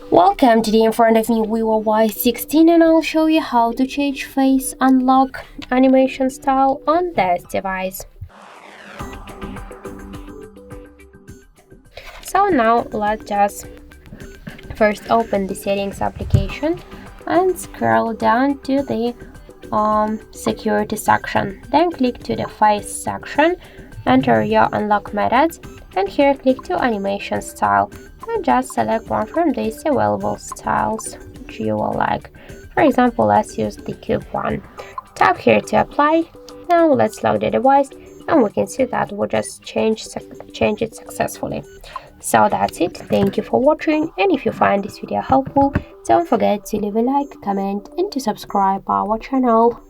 Welcome. Today in front of me Vivo Y16 and I'll show you how to change face unlock animation style on this device. So now let's just first open the settings application and scroll down to the security section. Then click to the face section, enter your unlock methods, and here click to animation style and just select one from these available styles which you will like. For example, let's use the cube one. Tap here to apply. Now let's lock the device and we can see that we just change it successfully. So that's it. Thank you for watching, and if you find this video helpful, don't forget to leave a like, comment and to subscribe our channel.